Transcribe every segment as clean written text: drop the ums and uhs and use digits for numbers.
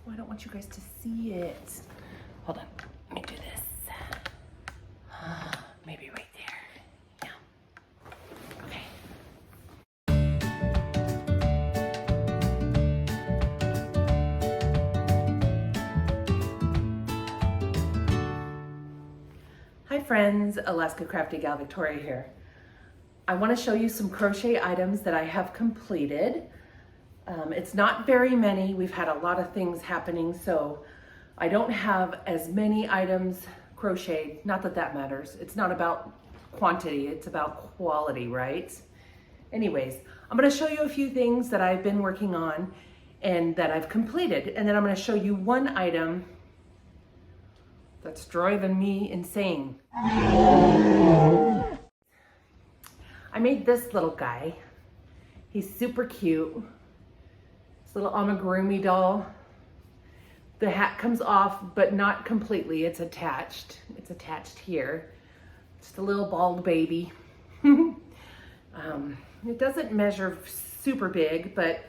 Oh, I don't want you guys to see it. Hold on, let me do this. Maybe right there. Yeah. Okay. Hi friends, AlaskaCraftyGalVictoria here. I want to show you some crochet items that I have completed. It's not very many. We've had a lot of things happening, so I don't have as many items crocheted. Not that that matters. It's not about quantity, it's about quality, right? Anyways, I'm going to show you a few things that I've been working on and that I've completed, and then I'm going to show you one item that's driving me insane. I made this little guy. He's super cute. This little Amigurumi doll. The hat comes off, but not completely. It's attached. It's attached here. Just a little bald baby. It doesn't measure super big, but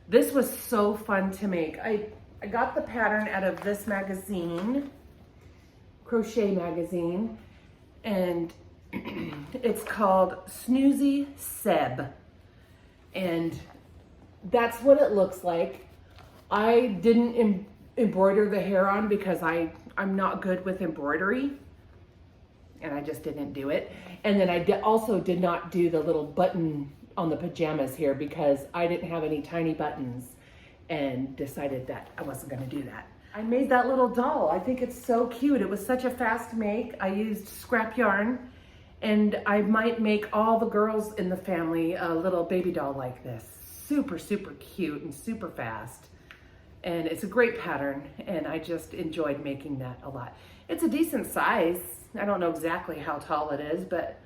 this was so fun to make. I got the pattern out of this magazine, crochet magazine, and it's called Snoozy Seb, and that's what it looks like. I didn't embroider the hair on because I'm not good with embroidery, and I just didn't do it. And then I also did not do the little button on the pajamas here because I didn't have any tiny buttons and decided that I wasn't going to do that. I made that little doll. I think it's so cute. It was such a fast make. I used scrap yarn, and I might make all the girls in the family a little baby doll like this. Super, super cute and super fast. And it's a great pattern, and I just enjoyed making that a lot. It's a decent size. I don't know exactly how tall it is, but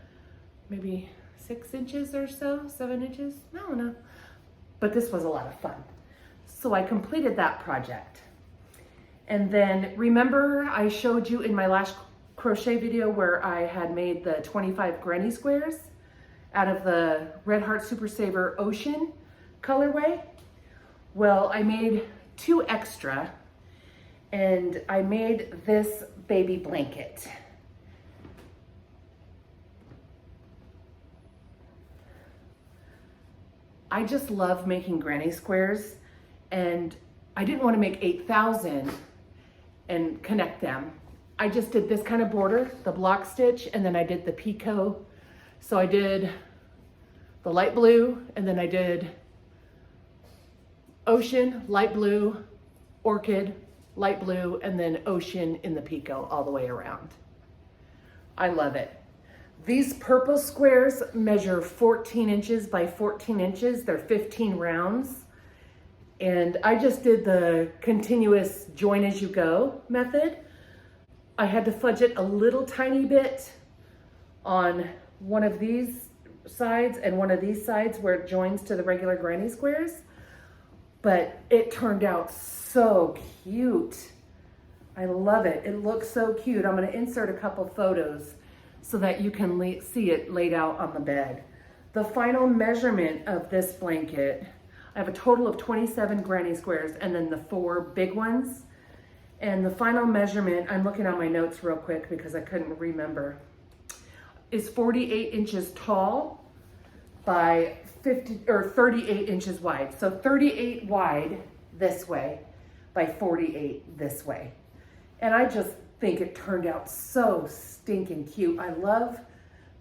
maybe 6 inches or so, 7 inches, I don't know. But this was a lot of fun. So I completed that project. And then remember I showed you in my last crochet video where I had made the 25 granny squares out of the Red Heart Super Saver Ocean colorway? Well, I made 2 extra, and I made this baby blanket. I just love making granny squares, and I didn't want to make 8,000 and connect them. I just did this kind of border, the block stitch, and then I did the picot. So I did the light blue, and then I did ocean, light blue, orchid, light blue, and then ocean in the picot all the way around. I love it. These purple squares measure 14 inches by 14 inches. They're 15 rounds. And I just did the continuous join as you go method. I had to fudge it a little tiny bit on one of these sides and one of these sides where it joins to the regular granny squares. But it turned out so cute. I love it. It looks so cute. I'm going to insert a couple photos so that you can see it laid out on the bed. The final measurement of this blanket, I have a total of 27 granny squares and then the 4 big ones. And the final measurement, I'm looking on my notes real quick because I couldn't remember, is 48 inches tall by 38 inches wide. So 38 wide this way by 48 this way. And I just think it turned out so stinking cute. I love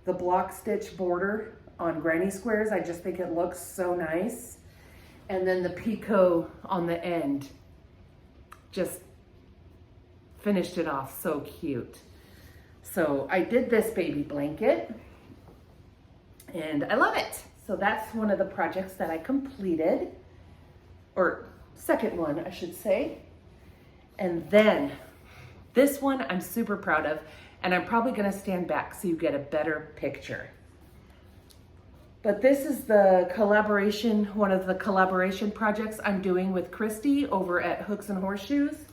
the block stitch border on granny squares. I just think it looks so nice. And then the picot on the end just finished it off so cute. So I did this baby blanket and I love it. So that's one of the projects that I completed, or second one, I should say. And then this one I'm super proud of, and I'm probably gonna stand back so you get a better picture. But this is the collaboration, one of the collaboration projects I'm doing with Kristi over at Hooks and Horseshoes.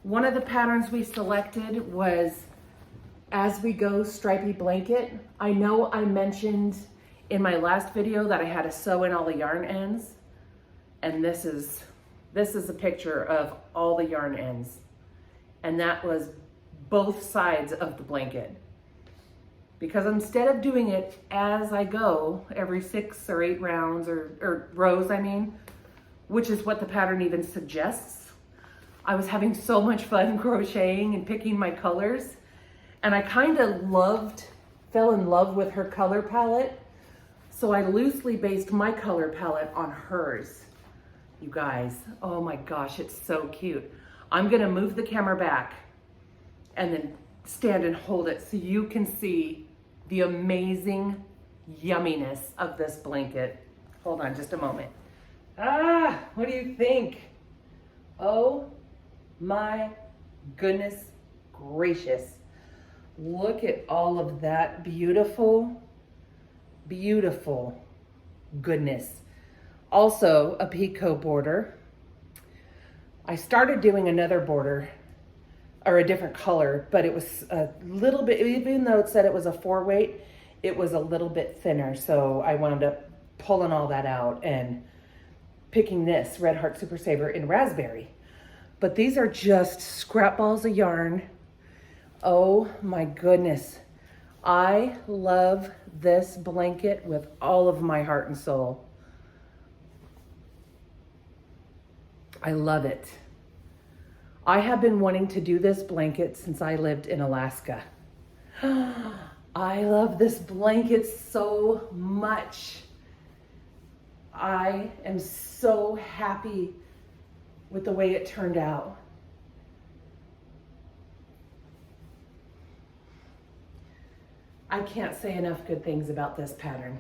One of the patterns we selected was As We Go Stripy Blanket. I know I mentioned in my last video that I had to sew in all the yarn ends, and this is This is a picture of all the yarn ends. And that was both sides of the blanket. Because instead of doing it as I go, every 6 or 8 rounds, or rows, I mean, which is what the pattern even suggests, I was having so much fun crocheting and picking my colors. And I kind of fell in love with her color palette. So I loosely based my color palette on hers. You guys, oh my gosh, it's so cute. I'm gonna move the camera back and then stand and hold it so you can see the amazing yumminess of this blanket. Hold on just a moment. What do you think? Oh my goodness gracious. Look at all of that beautiful, beautiful goodness. Also a picot border. I started doing another border, or a different color, but it was a little bit, even though it said it was a 4-weight, it was a little bit thinner. So I wound up pulling all that out and picking this Red Heart Super Saver in raspberry. But these are just scrap balls of yarn. Oh my goodness. I love this blanket with all of my heart and soul. I love it. I have been wanting to do this blanket since I lived in Alaska. I love this blanket so much. I am so happy with the way it turned out. I can't say enough good things about this pattern.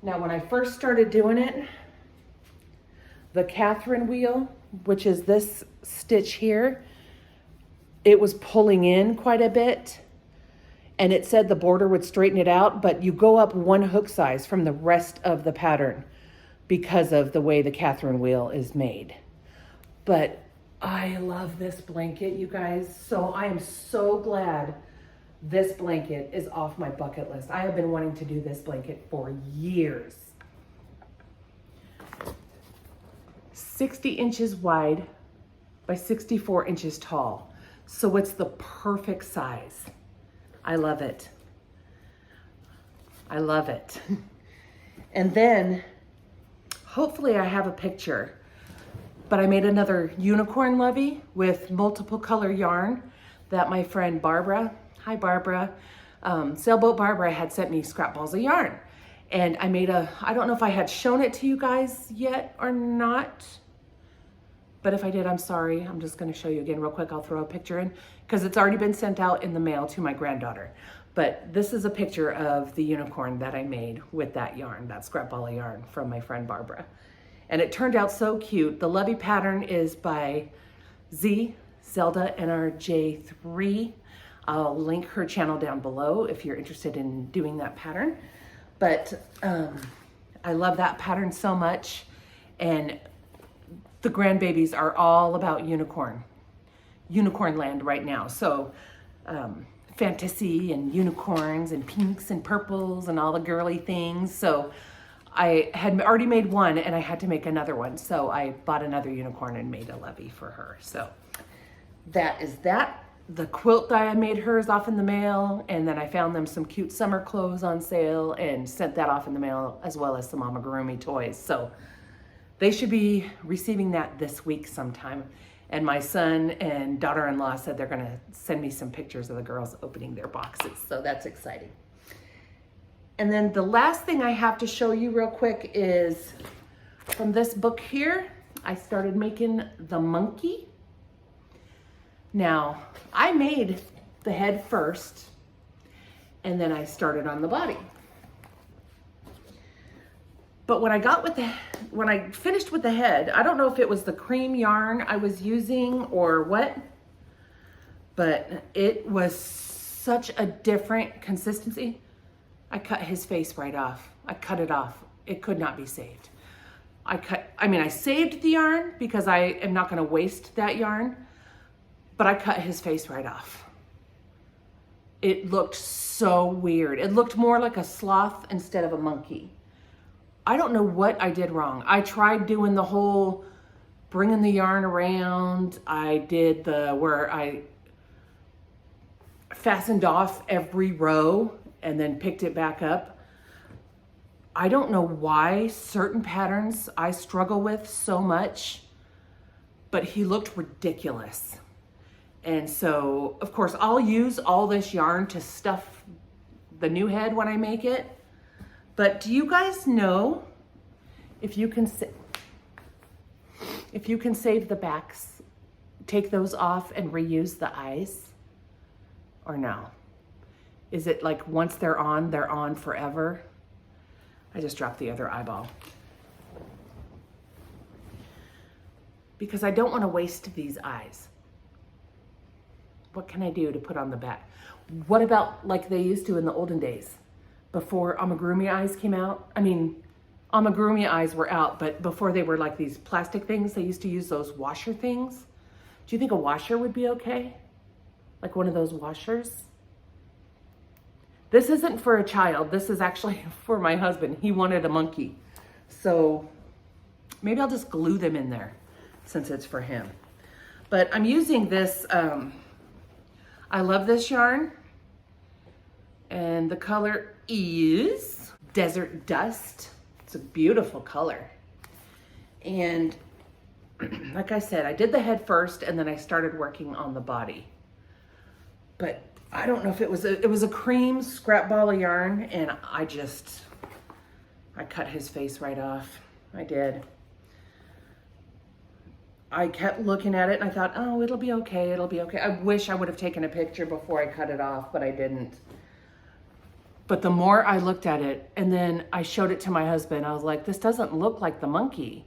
Now, when I first started doing it, the Catherine wheel, which is this stitch here, it was pulling in quite a bit, and it said the border would straighten it out, but you go up 1 hook size from the rest of the pattern because of the way the Catherine wheel is made. But I love this blanket, you guys. So I am so glad this blanket is off my bucket list. I have been wanting to do this blanket for years. 60 inches wide by 64 inches tall. So it's the perfect size. I love it. I love it. And then hopefully I have a picture, but I made another unicorn lovey with multiple color yarn that my friend Barbara, hi Barbara, Sailboat Barbara had sent me scrap balls of yarn. And I made I don't know if I had shown it to you guys yet or not, but if I did, I'm sorry. I'm just gonna show you again real quick. I'll throw a picture in because it's already been sent out in the mail to my granddaughter. But this is a picture of the unicorn that I made with that yarn, that scrap ball of yarn from my friend Barbara. And it turned out so cute. The Lovey Pattern is by Zelda NRJ3. I'll link her channel down below if you're interested in doing that pattern. But I love that pattern so much. And the grandbabies are all about unicorn land right now. So fantasy and unicorns and pinks and purples and all the girly things. So I had already made one and I had to make another one. So I bought another unicorn and made a lovey for her. So that is that. The quilt that I made her is off in the mail, and then I found them some cute summer clothes on sale and sent that off in the mail, as well as some Amigurumi toys. So they should be receiving that this week sometime. And my son and daughter-in-law said they're gonna send me some pictures of the girls opening their boxes. So that's exciting. And then the last thing I have to show you real quick is from this book here. I started making the monkey. Now, I made the head first, and then I started on the body. But when I finished with the head, I don't know if it was the cream yarn I was using or what, but it was such a different consistency. I cut his face right off. I cut it off. It could not be saved. I saved the yarn because I am not gonna waste that yarn, but I cut his face right off. It looked so weird. It looked more like a sloth instead of a monkey. I don't know what I did wrong. I tried doing the whole bringing the yarn around. I did where I fastened off every row and then picked it back up. I don't know why certain patterns I struggle with so much, but he looked ridiculous. And so, of course, I'll use all this yarn to stuff the new head when I make it. But do you guys know if you can save the backs, take those off and reuse the eyes, or no? Is it like once they're on forever? I just dropped the other eyeball. Because I don't want to waste these eyes. What can I do to put on the back? What about like they used to in the olden days before amigurumi eyes came out? I mean, amigurumi eyes were out, but before they were like these plastic things, they used to use those washer things. Do you think a washer would be okay? Like one of those washers? This isn't for a child. This is actually for my husband. He wanted a monkey. So maybe I'll just glue them in there since it's for him. But I'm using this, I love this yarn. And the color is Desert Dust. It's a beautiful color. And like I said, I did the head first and then I started working on the body. But I don't know if it was a cream scrap ball of yarn, and I cut his face right off. I did. I kept looking at it and I thought, oh, it'll be okay, it'll be okay. I wish I would have taken a picture before I cut it off, but I didn't. But the more I looked at it, and then I showed it to my husband, I was like, this doesn't look like the monkey.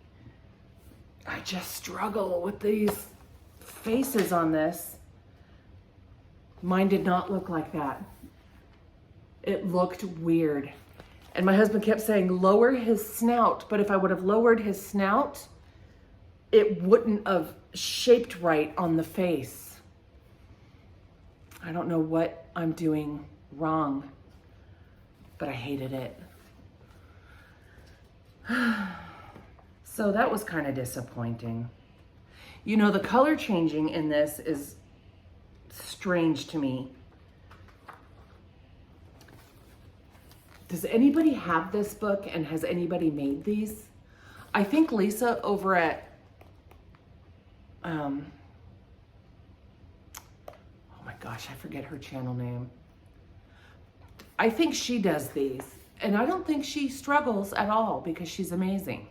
I just struggle with these faces on this. Mine did not look like that. It looked weird. And my husband kept saying, lower his snout. But if I would have lowered his snout, it wouldn't have shaped right on the face. I don't know what I'm doing wrong, but I hated it. So that was kind of disappointing. You know, the color changing in this is strange to me. Does anybody have this book, and has anybody made these? I think Lisa over at oh my gosh, I forget her channel name. I think she does these, and I don't think she struggles at all because she's amazing.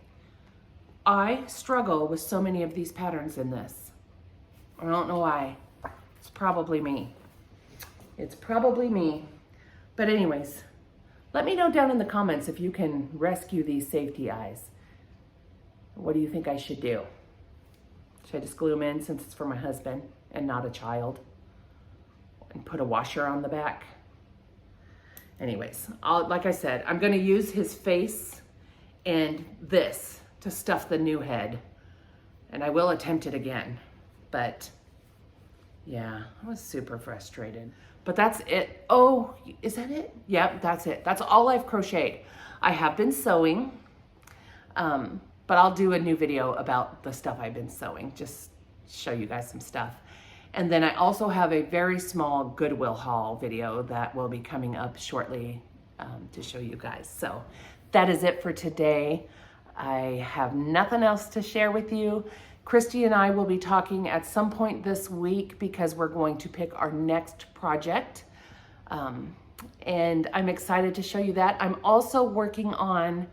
I struggle with so many of these patterns in this. I don't know why. It's probably me. It's probably me. But anyways, let me know down in the comments if you can rescue these safety eyes. What do you think I should do? Should I just glue them in since it's for my husband and not a child? And put a washer on the back? Anyways, like I said, I'm gonna use his face and this to stuff the new head. And I will attempt it again, but yeah, I was super frustrated. But that's it. Oh, is that it? Yep, that's it. That's all I've crocheted. I have been sewing, but I'll do a new video about the stuff I've been sewing, just show you guys some stuff. And then I also have a very small Goodwill haul video that will be coming up shortly to show you guys. So that is it for today. I have nothing else to share with you. Kristi and I will be talking at some point this week because we're going to pick our next project. And I'm excited to show you that. I'm also working on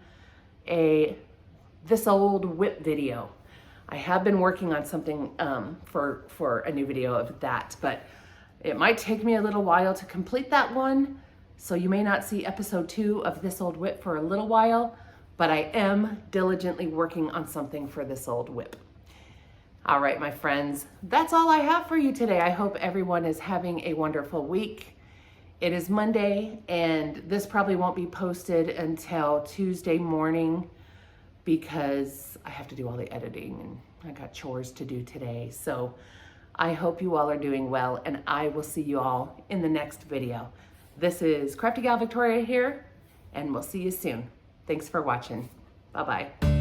this old whip video. I have been working on something for a new video of that, but it might take me a little while to complete that one. So you may not see episode 2 of this old whip for a little while, but I am diligently working on something for this old whip. All right, my friends, that's all I have for you today. I hope everyone is having a wonderful week. It is Monday, and this probably won't be posted until Tuesday morning because I have to do all the editing and I got chores to do today. So I hope you all are doing well, and I will see you all in the next video. This is Crafty Gal Victoria here, and we'll see you soon. Thanks for watching. Bye-bye.